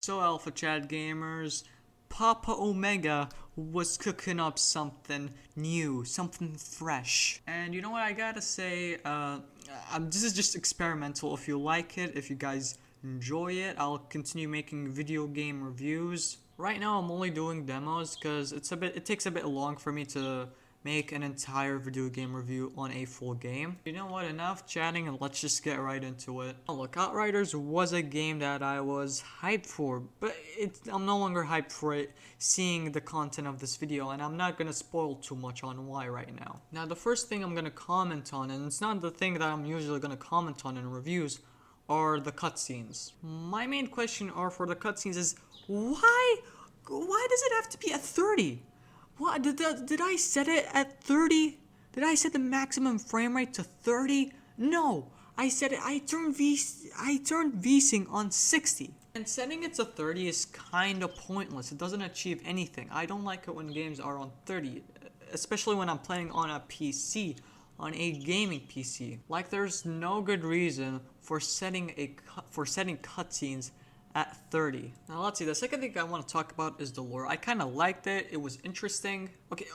So Alpha Chat Gamers, Papa Omega was cooking up something new, something fresh. And you know what I gotta say, this is just experimental. If you like it, if you guys enjoy it, I'll continue making video game reviews. Right now I'm only doing demos because it takes a bit long for me to make an entire video game review on a full game. You know what, enough chatting and let's just get right into it. Oh, look, Outriders was a game that I was hyped for, but I'm no longer hyped for it seeing the content of this video, and I'm not gonna spoil too much on why right now. Now, the first thing I'm gonna comment on, and it's not the thing that I'm usually gonna comment on in reviews, are the cutscenes. My main question for the cutscenes is, why does it have to be at 30? What, did I set it at 30? Did I set the maximum frame rate to 30? No, I turned VSync on 60. And setting it to 30 is kinda pointless. It doesn't achieve anything. I don't like it when games are on 30, especially when I'm playing on a PC, on a gaming PC. Like, there's no good reason for setting cutscenes at 30. Now let's see, the second thing I want to talk about is the lore. I kind of liked it. It was interesting. Okay,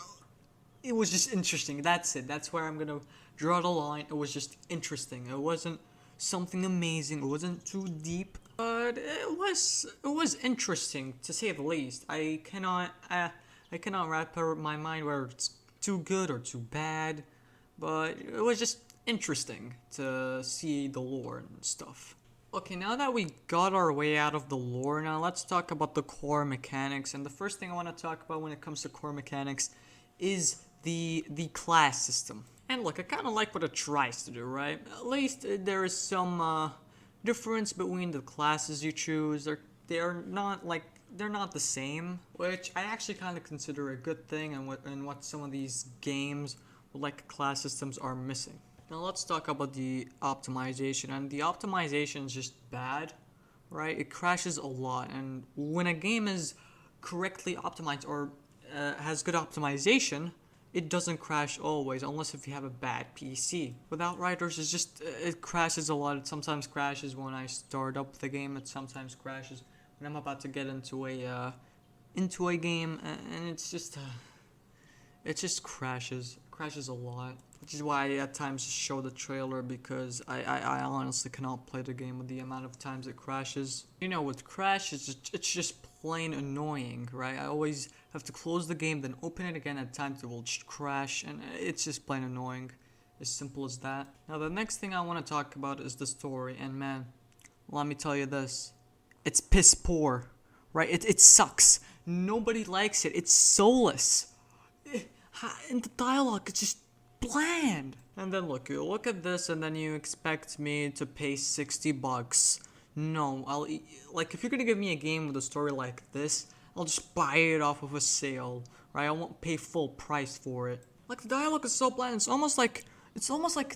it was just interesting. That's it. That's where I'm gonna draw the line. It was just interesting. It wasn't something amazing. It wasn't too deep, but it was interesting to say the least. I cannot wrap my mind whether it's too good or too bad, but it was just interesting to see the lore and stuff. Okay, now that we got our way out of the lore, now let's talk about the core mechanics. And the first thing I want to talk about when it comes to core mechanics is the class system. And look, I kind of like what it tries to do, right? At least there is some difference between the classes you choose. They're not the same, which I actually kind of consider a good thing, and what some of these games with like class systems are missing. Now let's talk about the optimization, and the optimization is just bad, right? It crashes a lot, and when a game is correctly optimized or has good optimization, it doesn't crash always, unless if you have a bad PC. With Outriders, it crashes a lot. It sometimes crashes when I start up the game. It sometimes crashes when I'm about to get into a game, and it just crashes a lot. Which is why I at times just show the trailer, because I honestly cannot play the game with the amount of times it crashes. You know, with Crash, it's just plain annoying, right? I always have to close the game, then open it again. At times it will just crash, and it's just plain annoying. As simple as that. Now, the next thing I want to talk about is the story, and man, let me tell you this. It's piss poor, right? It sucks. Nobody likes it. It's soulless. And the dialogue is just bland. And then look, you look at this and then you expect me to pay $60. No, if you're gonna give me a game with a story like this, I'll just buy it off of a sale, right? I won't pay full price for it. Like, the dialogue is so bland. It's almost like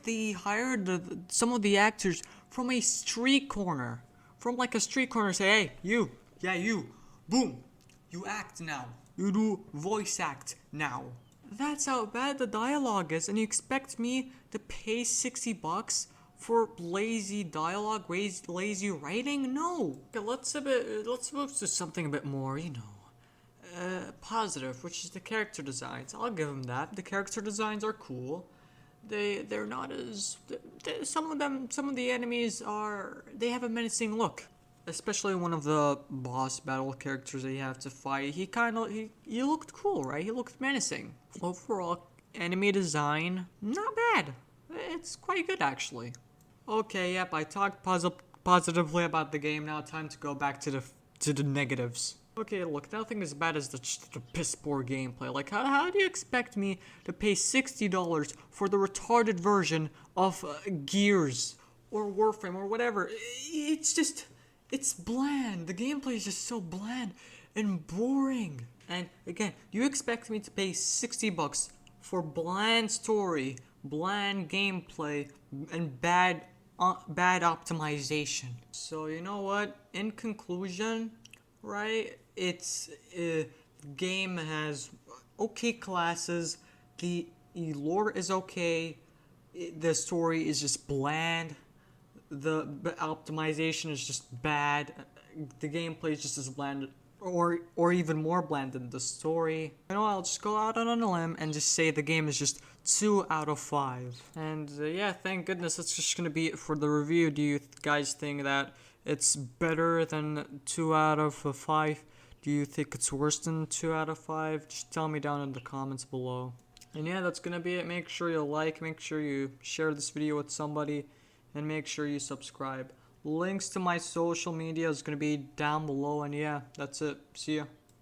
they hired some of the actors from a street corner. From like a street corner, say, hey, you, boom, you act now. You do voice act now. That's how bad the dialogue is, and you expect me to pay $60 for lazy dialogue, lazy writing? No. Okay, let's move to something a bit more, positive, which is the character designs. I'll give them that. The character designs are cool. They're not as some of the enemies they have a menacing look. Especially one of the boss battle characters that you have to fight. He looked cool, right? He looked menacing. Overall, enemy design, not bad. It's quite good, actually. Okay, yep, I talked positively about the game. Now time to go back to the negatives. Okay, look, nothing as bad as the piss poor gameplay. Like, how do you expect me to pay $60 for the retarded version of Gears or Warframe or whatever? It's bland. The gameplay is just so bland and boring. And again, you expect me to pay $60 for bland story, bland gameplay, and bad optimization. So you know what? In conclusion, right? Game has okay classes. The lore is okay. The story is just bland. The optimization is just bad. the gameplay is just as bland, or even more bland than the story. You know, I'll just go out on a limb and just say the game is just 2 out of 5. And yeah, thank goodness that's just gonna be it for the review. Do you guys think that it's better than 2 out of 5? Do you think it's worse than 2 out of 5? Just tell me down in the comments below. And yeah, that's gonna be it. Make sure you like, make sure you share this video with somebody, and make sure you subscribe. Links to my social media is gonna be down below, and yeah, that's it. See ya.